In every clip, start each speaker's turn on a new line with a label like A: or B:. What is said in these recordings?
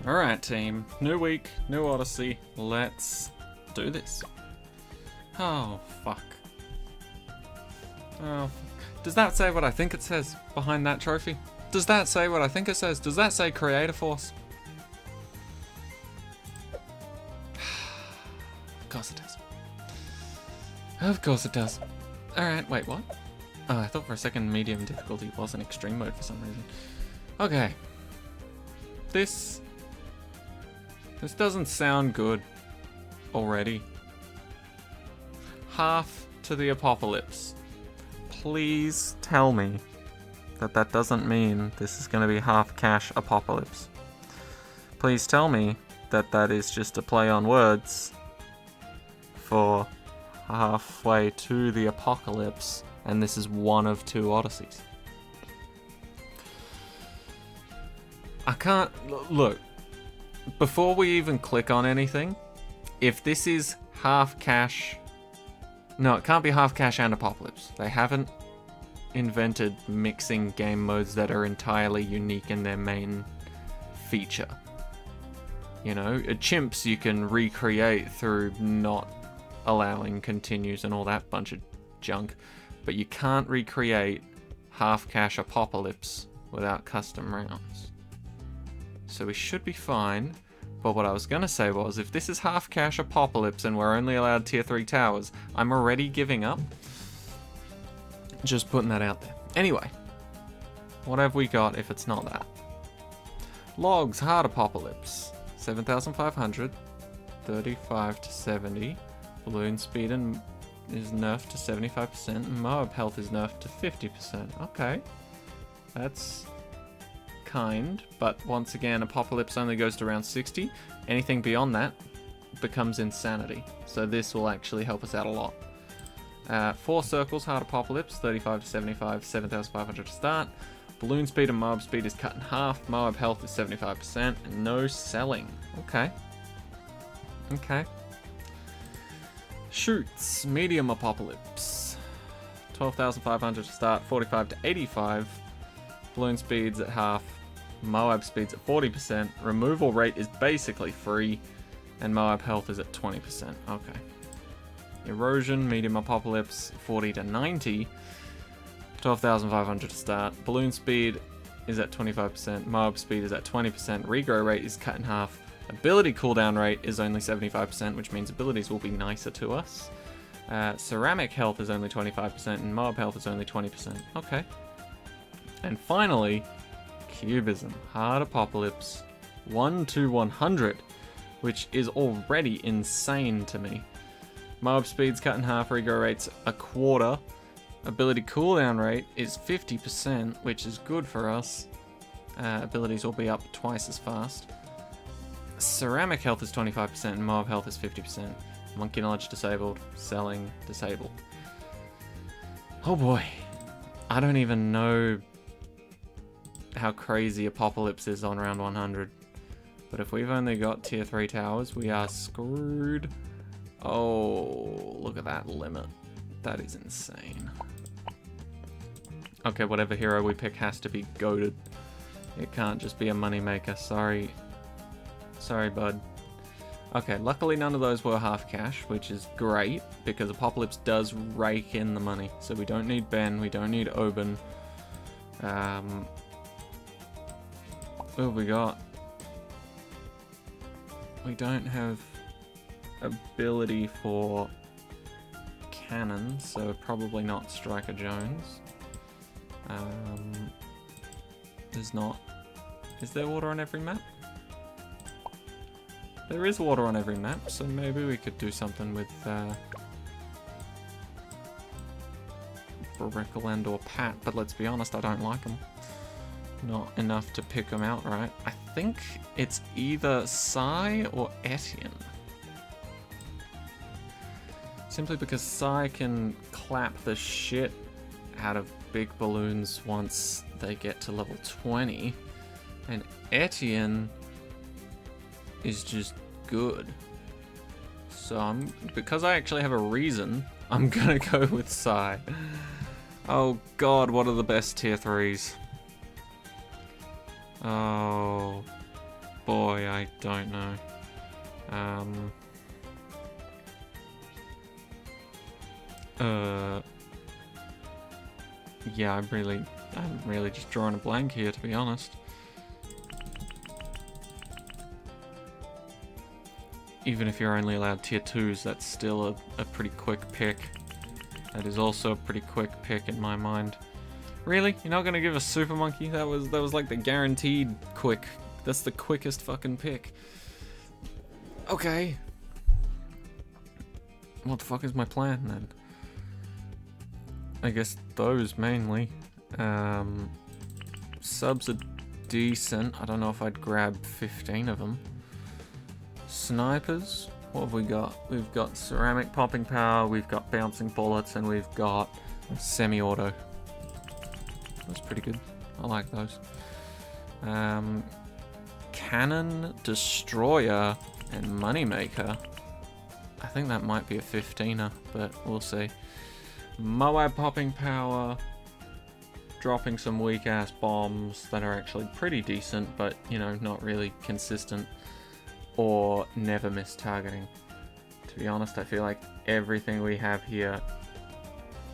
A: Alright, team. New week, new Odyssey. Let's do this. Oh, fuck. Oh, does that say what I think it says behind that trophy? Does that say what I think it says? Does that say CreatorForce? Of course it does. Of course it does. Alright, wait, what? Oh, I thought for a second medium difficulty was in extreme mode for some reason. Okay. This doesn't sound good already. Half to the Apopalypse. Please tell me that that doesn't mean this is going to be half cash Apopalypse. Please tell me that that is just a play on words for halfway to the Apocalypse, and this is one of two Odysseys. I can't... Look, before we even click on anything, if this is half cash... No, it can't be half cash and Apopalypse. They haven't invented mixing game modes that are entirely unique in their main feature. You know, chimps you can recreate through not allowing continues and all that bunch of junk, but you can't recreate half cash Apopalypse without custom rounds. So we should be fine, but what I was gonna say was, if this is half cash Apopalypse and we're only allowed tier 3 towers, I'm already giving up. Just putting that out there. Anyway, what have we got if it's not that? Logs, hard Apopalypse, 7,500, 35 to 70. Balloon speed is nerfed to 75%, and Moab health is nerfed to 50%. Okay, that's kind, but once again, Apopalypse only goes to around 60. Anything beyond that becomes insanity, so this will actually help us out a lot. 4 circles, hard Apopalypse, 35 to 75, 7,500 to start. Balloon speed and Moab speed is cut in half. Moab health is 75%, and no selling. Okay. Okay. Shoots, medium Apopalypse, 12,500 to start, 45 to 85. Balloon speed's at half. Moab speed's at 40%. Removal rate is basically free, and Moab health is at 20%. Okay. Erosion, medium Apopalypse, 40 to 90. 12,500 to start. Balloon speed is at 25%. Moab speed is at 20%. Regrow rate is cut in half. Ability cooldown rate is only 75%, which means abilities will be nicer to us. Ceramic health is only 25%, and Moab health is only 20%. Okay. And finally, Cubism, hard Apopalypse, 1 to 100, which is already insane to me. Moab speed's cut in half, regrow rate's a quarter. Ability cooldown rate is 50%, which is good for us. Abilities will be up twice as fast. Ceramic health is 25%, and Moab health is 50%. Monkey knowledge disabled, selling disabled. Oh boy, I don't even know how crazy Apopalypse is on round 100. But if we've only got tier 3 towers, we are screwed. Oh, look at that limit. That is insane. Okay, whatever hero we pick has to be goated. It can't just be a moneymaker. Sorry. Sorry, bud. Okay, luckily none of those were half cash, which is great, because Apopalypse does rake in the money. So we don't need Ben, we don't need Oben. What have we got? We don't have ability for cannon, so probably not Striker Jones. There's not... Is there water on every map? There is water on every map, so maybe we could do something with Brickle and or Pat, but let's be honest, I don't like them. Not enough to pick them out, right? I think it's either Sai or Etienne. Simply because Sai can clap the shit out of big balloons once they get to level 20, and Etienne is just good. So because I actually have a reason, I'm gonna go with Sai. Oh god, what are the best tier 3s? Oh boy. boy, I don't know. Yeah, I'm really just drawing a blank here, to be honest. Even if you're only allowed tier 2s, that's still a pretty quick pick. That is also a pretty quick pick in my mind. Really? You're not gonna give a Super Monkey? That was like the guaranteed quick. That's the quickest fucking pick. Okay. What the fuck is my plan then? I guess those mainly. Subs are decent. I don't know if I'd grab 15 of them. Snipers, what have we got? We've got ceramic popping power, we've got bouncing bullets, and we've got semi-auto. That's pretty good. I like those. Cannon, destroyer, and moneymaker. I think that might be a 15er, but we'll see. Moab popping power, dropping some weak ass bombs that are actually pretty decent, but you know, not really consistent. Or never miss targeting. To be honest, I feel like everything we have here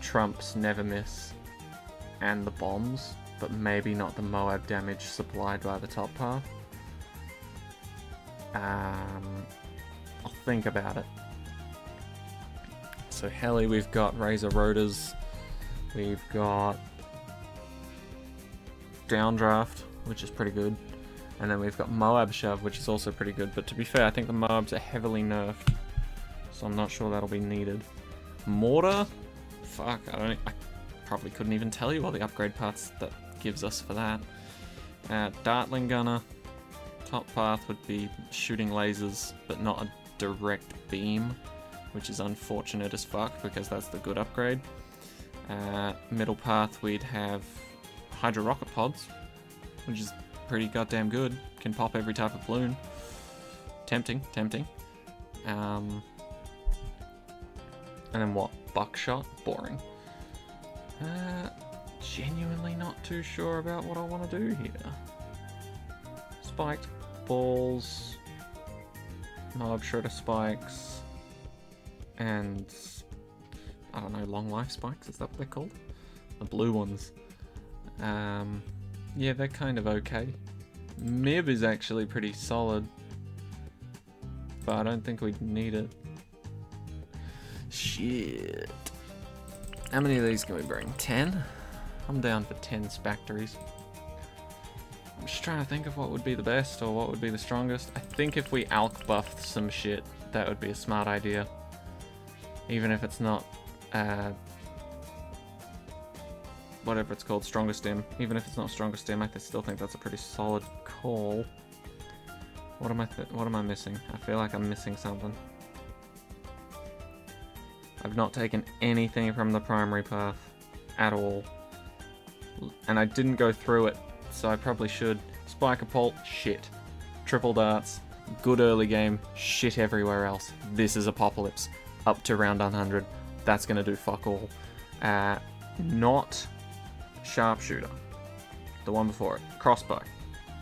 A: trumps never miss and the bombs, but maybe not the Moab damage supplied by the top path. I'll think about it. So heli, we've got Razor Rotors, we've got Downdraft, which is pretty good. And then we've got Moab Shove, which is also pretty good. But to be fair, I think the Moabs are heavily nerfed, so I'm not sure that'll be needed. Mortar? Fuck, I probably couldn't even tell you all the upgrade paths that gives us for that. Dartling Gunner. Top path would be shooting lasers, but not a direct beam, which is unfortunate as fuck, because that's the good upgrade. Middle path, we'd have Hydro Rocket Pods, which is pretty goddamn good. Can pop every type of balloon. Tempting. And then what? Buckshot? Boring. Genuinely not too sure about what I want to do here. Spiked balls. Mob Shredder spikes. And I don't know, long life spikes, is that what they're called? The blue ones. Yeah, they're kind of okay. Mib is actually pretty solid, but I don't think we'd need it. Shit. How many of these can we bring? 10? I'm down for 10 Spectries. I'm just trying to think of what would be the best or what would be the strongest. I think if we alk buffed some shit, that would be a smart idea. Even if it's not whatever it's called, strongest stim. Even if it's not strongest stim, I still think that's a pretty solid call. What am I missing? I feel like I'm missing something. I've not taken anything from the primary path at all. And I didn't go through it, so I probably should. Spike-a-pult, shit. Triple darts, good early game, shit everywhere else. This is Apopalypse. Up to round 100. That's gonna do fuck all. Not sharpshooter. The one before it. Crossbow.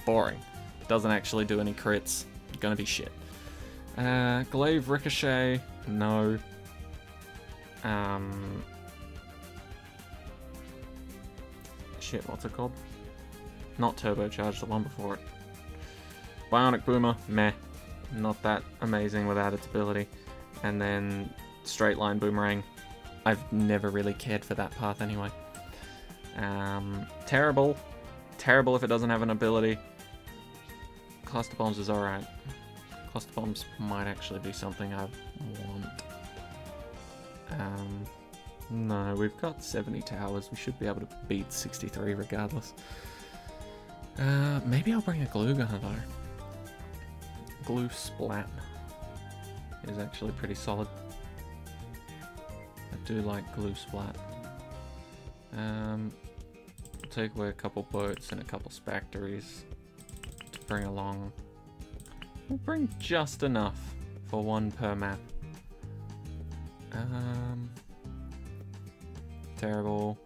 A: Boring. Doesn't actually do any crits. Gonna be shit. Glaive Ricochet. No. Shit, what's it called? Not turbocharged, the one before it. Bionic Boomer. Meh. Not that amazing without its ability. And then Straight Line Boomerang. I've never really cared for that path anyway. Terrible. Terrible if it doesn't have an ability. Cluster Bombs is alright. Cluster Bombs might actually be something I want. No, we've got 70 towers. We should be able to beat 63 regardless. Maybe I'll bring a Glue Gunner though. Glue Splat is actually pretty solid. I do like Glue Splat. Take away a couple boats and a couple Spectries to bring along. We'll bring just enough for one per map. Terrible.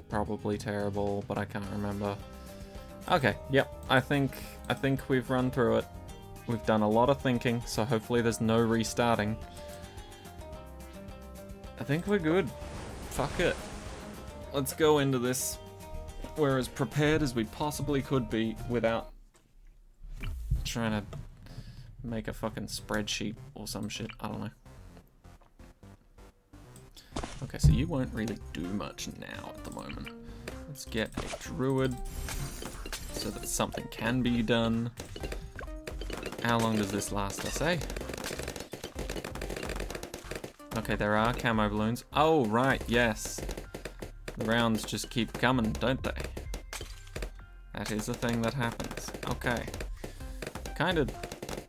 A: Probably terrible, but I can't remember. Okay, yep. I think we've run through it. We've done a lot of thinking, so hopefully there's no restarting. I think we're good. Fuck it. Let's go into this. We're as prepared as we possibly could be without trying to make a fucking spreadsheet or some shit. I don't know. Okay, so you won't really do much now at the moment. Let's get a druid so that something can be done. How long does this last us, eh? Okay, there are camo balloons. Oh, right, yes. The rounds just keep coming, don't they? That is a thing that happens. Okay. Kind of,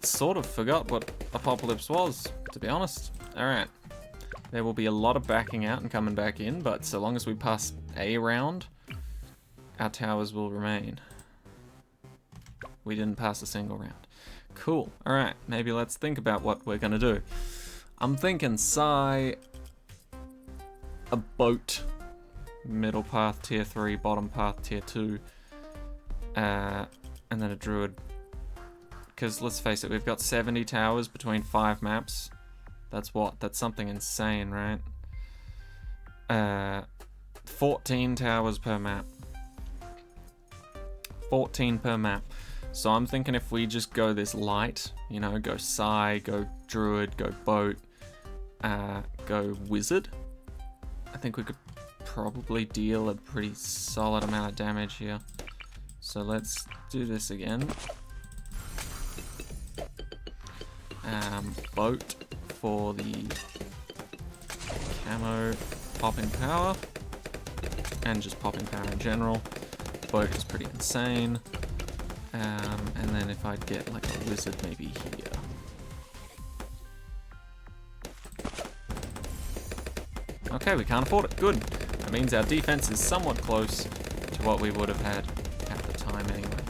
A: sort of forgot what Apopalypse was, to be honest. Alright. There will be a lot of backing out and coming back in, but so long as we pass a round, our towers will remain. We didn't pass a single round. Cool. Alright, maybe let's think about what we're gonna do. I'm thinking a boat, middle path tier 3, bottom path tier 2, and then a druid. Because let's face it, we've got 70 towers between 5 maps. That's what? That's something insane, right? 14 towers per map. 14 per map. So I'm thinking if we just go this light, you know, go Psy, go Druid, go Boat, go Wizard, I think we could probably deal a pretty solid amount of damage here. So let's do this again. Boat for the camo popping power, and just popping power in general. Boat is pretty insane. And then if I'd get like a wizard maybe here. Okay, we can't afford it. Good. That means our defense is somewhat close to what we would have had at the time anyway.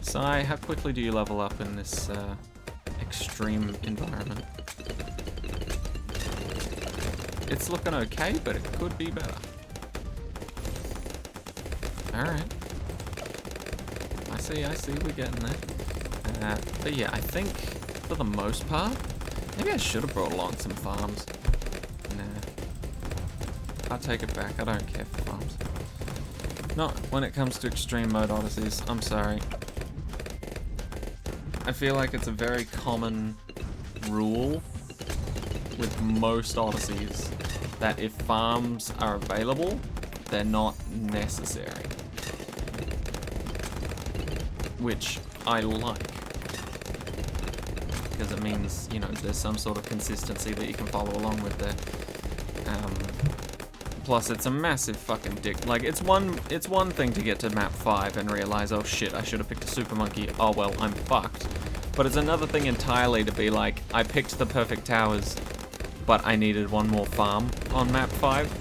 A: Sai, how quickly do you level up in this extreme environment? It's looking okay, but it could be better. Alright. I see, we're getting there. But yeah, I think for the most part, maybe I should have brought along some farms. Nah. I'll take it back, I don't care for farms. Not when it comes to extreme mode Odysseys, I'm sorry. I feel like it's a very common rule with most Odysseys that if farms are available, they're not necessary. Which I like, because it means, you know, there's some sort of consistency that you can follow along with there. Plus, it's a massive fucking dick. Like, it's one thing to get to map 5 and realize, oh shit, I should have picked a super monkey. Oh well, I'm fucked. But it's another thing entirely to be like, I picked the perfect towers, but I needed one more farm on map 5,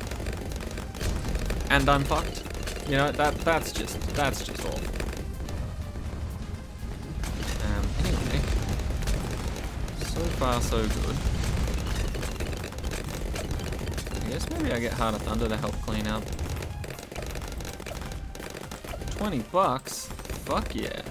A: and I'm fucked. You know, that's just awful. Anyway, so far so good. I guess maybe I get Heart of Thunder to help clean up. 20 bucks? Fuck yeah.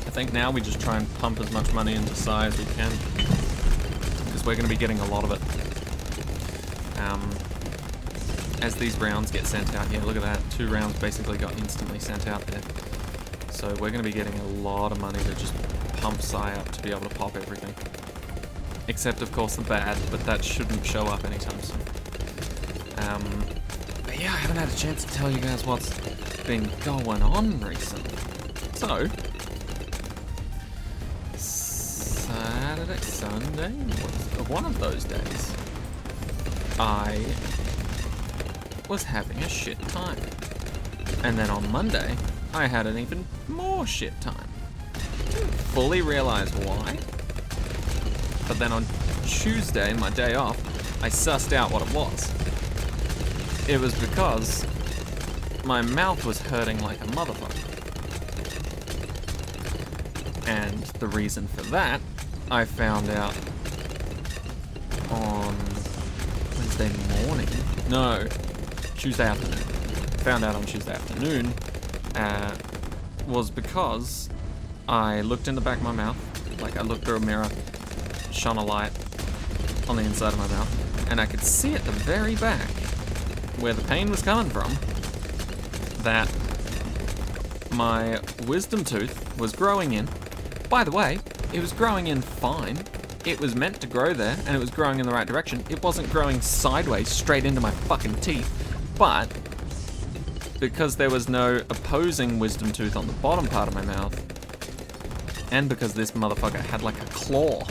A: I think now we just try and pump as much money into Psy as we can, because we're going to be getting a lot of it. As these rounds get sent out, yeah, look at that, 2 rounds basically got instantly sent out there. So we're going to be getting a lot of money to just pump Psy up to be able to pop everything. Except, of course, the bad, but that shouldn't show up anytime soon. But yeah, I haven't had a chance to tell you guys what's been going on recently. So, Saturday, Sunday, one of those days, I was having a shit time. And then on Monday, I had an even more shit time. Didn't fully realize why. But then on Tuesday, my day off, I sussed out what it was. It was because my mouth was hurting like a motherfucker. And the reason for that, I found out on, when's Wednesday morning. No, Tuesday afternoon. Found out on Tuesday afternoon was because I looked in the back of my mouth, like I looked through a mirror, shone a light on the inside of my mouth, and I could see at the very back where the pain was coming from that my wisdom tooth was growing in. By the way, it was growing in fine. It was meant to grow there, and it was growing in the right direction. It wasn't growing sideways straight into my fucking teeth, but because there was no opposing wisdom tooth on the bottom part of my mouth, and because this motherfucker had like a claw,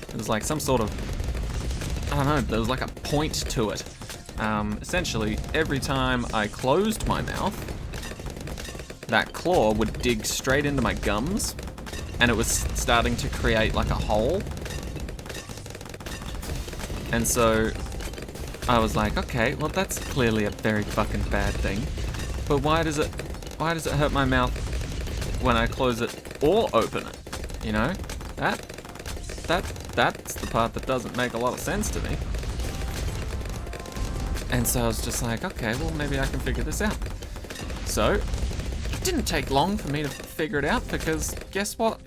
A: it was like some sort of, I don't know, there was like a point to it. Essentially, every time I closed my mouth, that claw would dig straight into my gums, and it was starting to create like a hole. And so I was like, okay, well that's clearly a very fucking bad thing. But why does it hurt my mouth when I close it or open it? You know? That's the part that doesn't make a lot of sense to me. And so I was just like, okay, well maybe I can figure this out. So it didn't take long for me to figure it out, because guess what?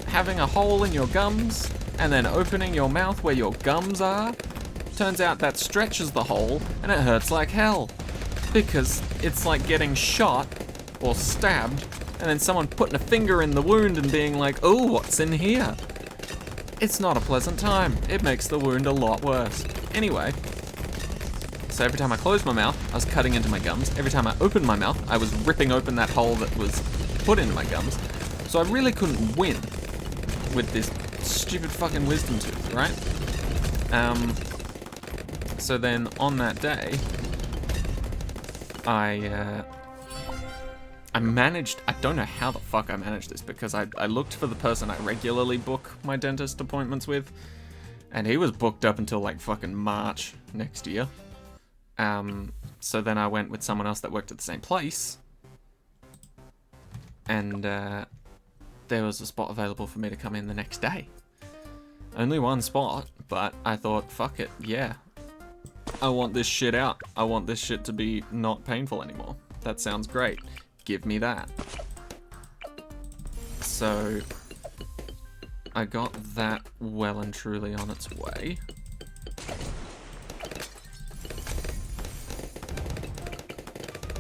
A: Having a hole in your gums and then opening your mouth where your gums are, turns out that stretches the hole and it hurts like hell. Because it's like getting shot or stabbed and then someone putting a finger in the wound and being like, oh, what's in here? It's not a pleasant time. It makes the wound a lot worse. Anyway, so every time I closed my mouth, I was cutting into my gums. Every time I opened my mouth, I was ripping open that hole that was put into my gums. So I really couldn't win with this stupid fucking wisdom tooth, right? So then on that day, I managed, I don't know how the fuck I managed this, because I looked for the person I regularly book my dentist appointments with, and he was booked up until like fucking March next year. So then I went with someone else that worked at the same place, and there was a spot available for me to come in the next day. Only one spot, but I thought, fuck it, yeah. I want this shit out. I want this shit to be not painful anymore. That sounds great. Give me that. So I got that well and truly on its way.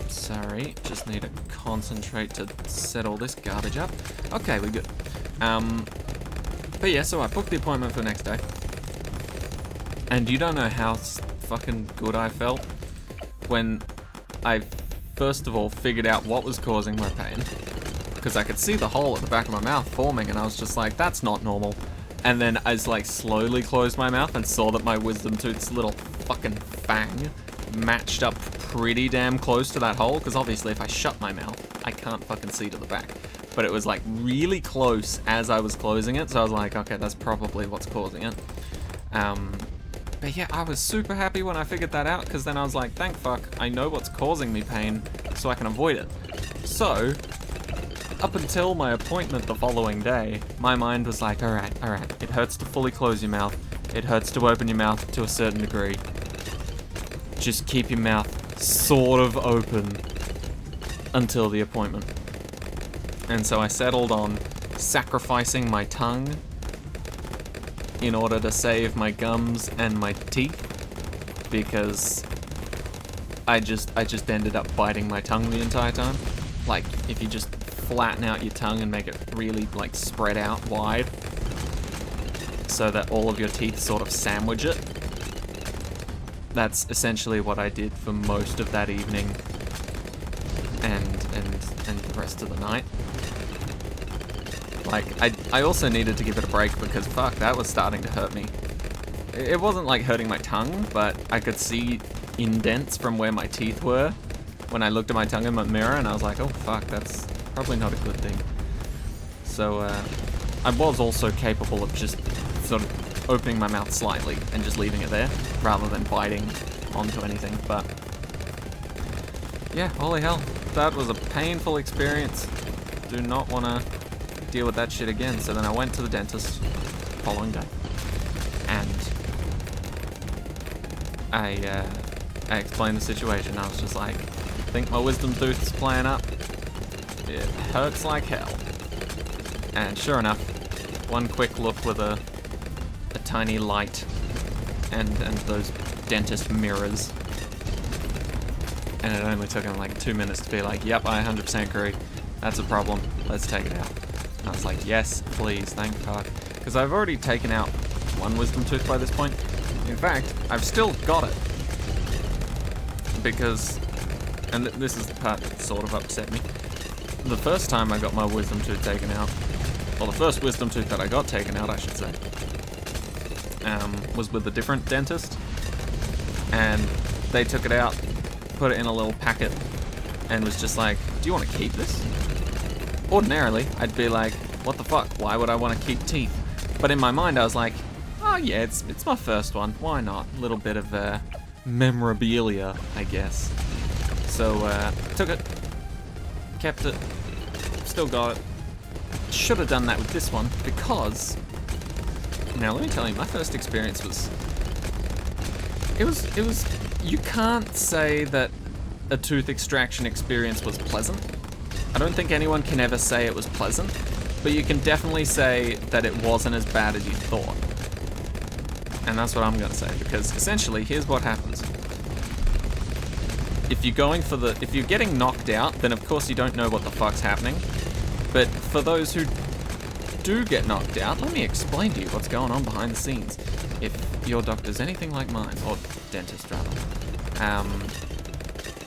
A: Sorry, just need to concentrate to set all this garbage up. Okay, we're good. But yeah, so I booked the appointment for the next day. And you don't know how fucking good I felt when I first of all figured out what was causing my pain. Because I could see the hole at the back of my mouth forming, and I was just like, that's not normal. And then I like slowly closed my mouth and saw that my wisdom tooth's little fucking fang matched up pretty damn close to that hole, because obviously if I shut my mouth, I can't fucking see to the back. But it was like really close as I was closing it, so I was like, okay, that's probably what's causing it. But yeah, I was super happy when I figured that out, because then I was like, thank fuck, I know what's causing me pain, so I can avoid it. So, up until my appointment the following day, my mind was like, alright, it hurts to fully close your mouth, it hurts to open your mouth to a certain degree. Just keep your mouth sort of open until the appointment. And so I settled on sacrificing my tongue in order to save my gums and my teeth, because I just ended up biting my tongue the entire time. Like, if you just flatten out your tongue and make it really like spread out wide so that all of your teeth sort of sandwich it, that's essentially what I did for most of that evening and the rest of the night. Like, I also needed to give it a break, because fuck, that was starting to hurt me. It wasn't like hurting my tongue, but I could see indents from where my teeth were when I looked at my tongue in my mirror, and I was like, oh fuck, that's probably not a good thing. So I was also capable of just sort of opening my mouth slightly and just leaving it there, rather than biting onto anything, but yeah, holy hell, that was a painful experience. Do not want to deal with that shit again. So then I went to the dentist the following day, and I explained the situation. I was just like, I think my wisdom tooth's playing up. It hurts like hell. And sure enough, one quick look with a tiny light and those dentist mirrors. And it only took him like 2 minutes to be like, yep, I 100% agree. That's a problem. Let's take it out. And I was like, yes, please, thank God. Because I've already taken out one wisdom tooth by this point. In fact, I've still got it. Because, and this is the part that sort of upset me. The first time I got my wisdom tooth taken out, well, the first wisdom tooth that I got taken out, I should say, was with a different dentist. And they took it out, put it in a little packet, and was just like, do you want to keep this? Ordinarily, I'd be like, what the fuck, why would I want to keep teeth? But in my mind, I was like, oh yeah, it's my first one, why not? A little bit of memorabilia, I guess. So, took it, kept it, still got it. Should have done that with this one, because, now let me tell you, my first experience was, it was, you can't say that a tooth extraction experience was pleasant. I don't think anyone can ever say it was pleasant, but you can definitely say that it wasn't as bad as you thought. And that's what I'm gonna say, because essentially, here's what happens. If you're getting knocked out, then of course you don't know what the fuck's happening. But for those who do get knocked out, let me explain to you what's going on behind the scenes. If your doctor's anything like mine, or dentist rather.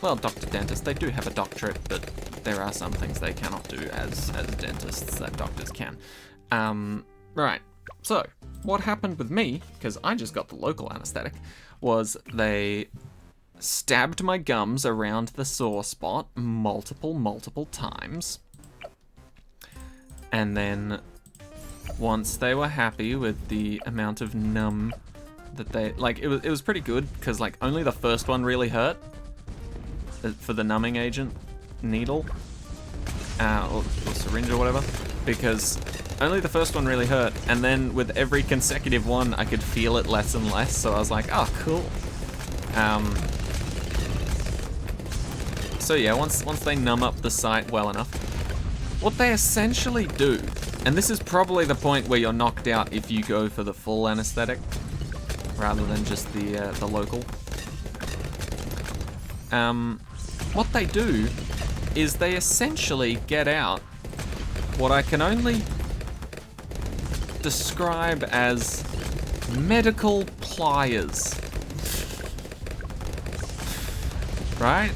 A: Well, doctor-dentist, they do have a doctorate, but there are some things they cannot do as dentists that doctors can. Right, so, what happened with me, because I just got the local anesthetic, was they stabbed my gums around the sore spot multiple times. And then, once they were happy with the amount of numb that they, like, it was pretty good, because, like, only the first one really hurt. For the numbing agent needle or syringe or whatever, because only the first one really hurt, and then with every consecutive one I could feel it less and less, so I was like, oh cool. So yeah, once they numb up the site well enough, what they essentially do, and this is probably the point where you're knocked out if you go for the full anesthetic rather than just the local. What they do is they essentially get out what I can only describe as medical pliers. Right?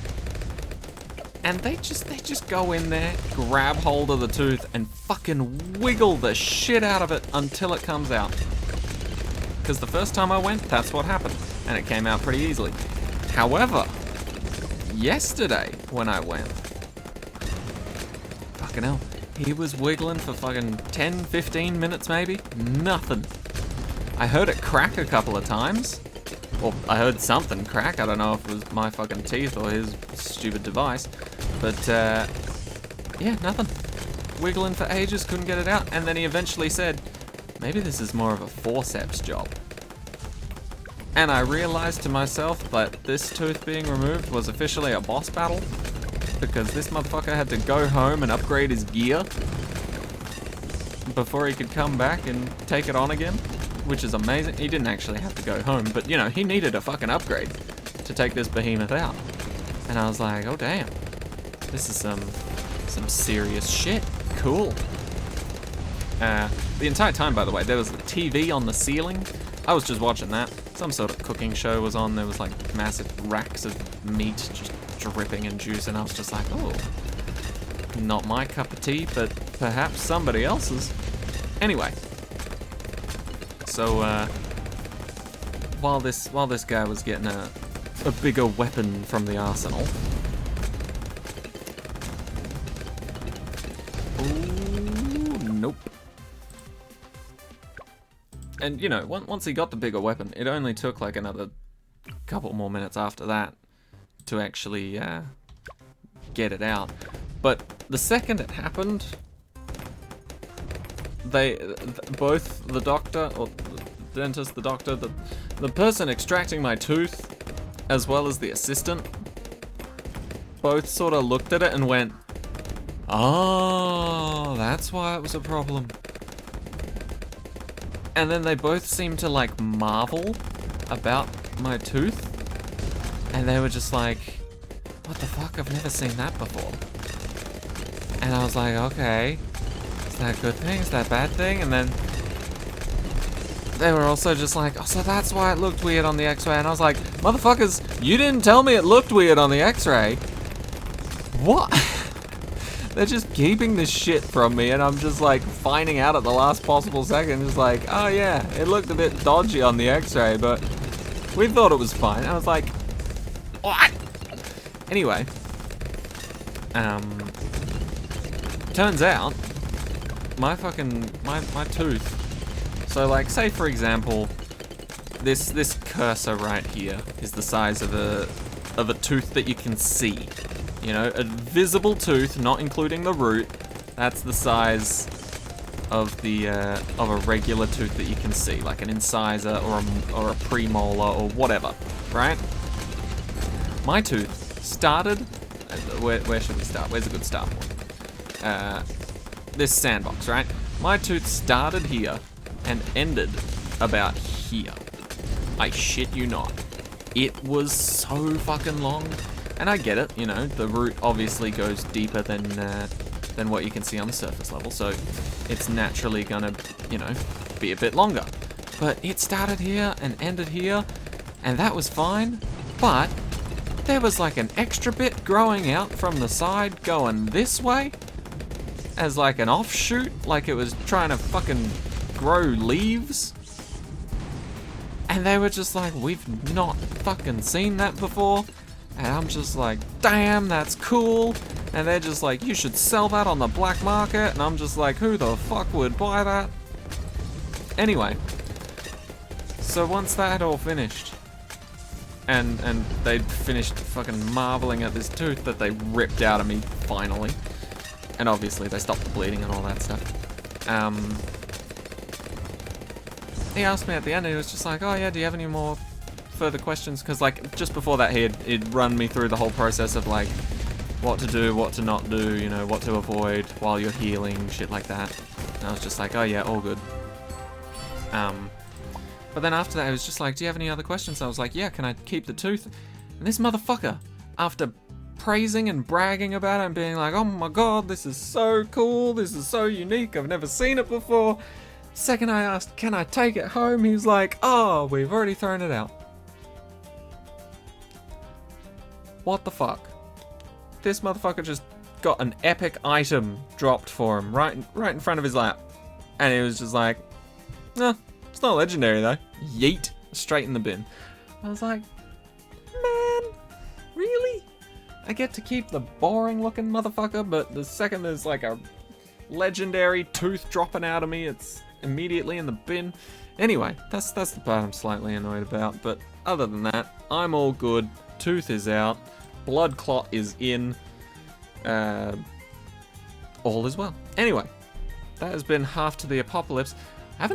A: And they just go in there, grab hold of the tooth, and fucking wiggle the shit out of it until it comes out. Because the first time I went, that's what happened, and it came out pretty easily. However, yesterday, when I went, fucking hell, he was wiggling for fucking 10, 15 minutes maybe, nothing. I heard it crack a couple of times. Well, I heard something crack, I don't know if it was my fucking teeth or his stupid device, but yeah, nothing. Wiggling for ages, couldn't get it out, and then he eventually said, maybe this is more of a forceps job. And I realized to myself that this tooth being removed was officially a boss battle, because this motherfucker had to go home and upgrade his gear before he could come back and take it on again, which is amazing. He didn't actually have to go home, but you know, he needed a fucking upgrade to take this behemoth out. And I was like, oh damn, this is some serious shit. Cool. The entire time, by the way, there was a TV on the ceiling. I was just watching that. Some sort of cooking show was on. There was like massive racks of meat just dripping in juice, and I was just like, oh, not my cup of tea, but perhaps somebody else's. Anyway, so while this guy was getting a bigger weapon from the arsenal, ooh, nope. And, you know, once he got the bigger weapon, it only took like another couple more minutes after that to actually get it out. But the second it happened, both the doctor, or the dentist, the doctor, the person extracting my tooth, as well as the assistant, both sort of looked at it and went, oh, that's why it was a problem. And then they both seemed to like marvel about my tooth. And they were just like, what the fuck, I've never seen that before. And I was like, okay, is that a good thing? Is that a bad thing? And then they were also just like, oh, so that's why it looked weird on the x-ray. And I was like, motherfuckers, you didn't tell me it looked weird on the x-ray. What? They're just keeping this shit from me, and I'm just like finding out at the last possible second. Just like, oh yeah, it looked a bit dodgy on the x-ray, but we thought it was fine. I was like, what? Anyway, turns out my tooth. So like, say for example, this cursor right here is the size of a tooth that you can see. You know, a visible tooth, not including the root. That's the size of a regular tooth that you can see, like an incisor or a premolar or whatever, right? My tooth started. Where should we start? Where's a good start point? This sandbox, right? My tooth started here and ended about here. I shit you not. It was so fucking long. And I get it, you know, the root obviously goes deeper than what you can see on the surface level, so it's naturally gonna, you know, be a bit longer. But it started here and ended here, and that was fine, but there was like an extra bit growing out from the side going this way, as like an offshoot, like it was trying to fucking grow leaves. And they were just like, we've not fucking seen that before. And I'm just like, damn, that's cool. And they're just like, you should sell that on the black market. And I'm just like, who the fuck would buy that? Anyway, so once that had all finished, and they'd finished fucking marveling at this tooth that they ripped out of me, finally. And obviously they stopped the bleeding and all that stuff. He asked me at the end, he was just like, oh yeah, do you have any more further questions? Because like just before that he'd run me through the whole process of like what to do, what to not do, you know, what to avoid while you're healing, shit like that. And I was just like, oh yeah, all good. But then after that, I was just like, do you have any other questions? I was like, yeah, can I keep the tooth? And this motherfucker, after praising and bragging about it and being like, oh my god, this is so cool, this is so unique, I've never seen it before. Second I asked, can I take it home? He was like, oh, we've already thrown it out. What the fuck? This motherfucker just got an epic item dropped for him right in front of his lap. And he was just like, no, it's not legendary though. Yeet. Straight in the bin. I was like, man, really? I get to keep the boring looking motherfucker, but the second there's like a legendary tooth dropping out of me, it's immediately in the bin. Anyway, that's the part I'm slightly annoyed about, but other than that, I'm all good. Tooth is out. Blood clot is in. All is well. Anyway, that has been half to the apocalypse. I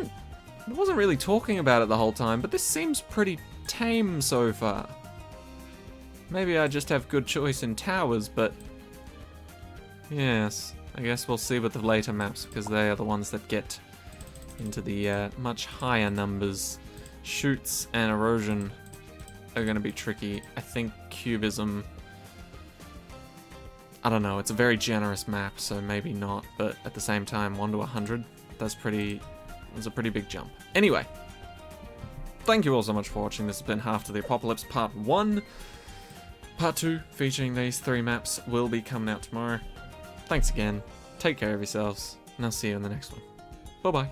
A: wasn't really talking about it the whole time, but this seems pretty tame so far. Maybe I just have good choice in towers, but yes, I guess we'll see with the later maps, because they are the ones that get into the much higher numbers. Shoots and erosion are going to be tricky. I think cubism, I don't know, it's a very generous map, so maybe not, but at the same time, 1 to 100, that's a pretty big jump. Anyway, thank you all so much for watching. This has been Half to the Apocalypse Part 1. Part 2, featuring these 3 maps, will be coming out tomorrow. Thanks again, take care of yourselves, and I'll see you in the next one. Bye-bye.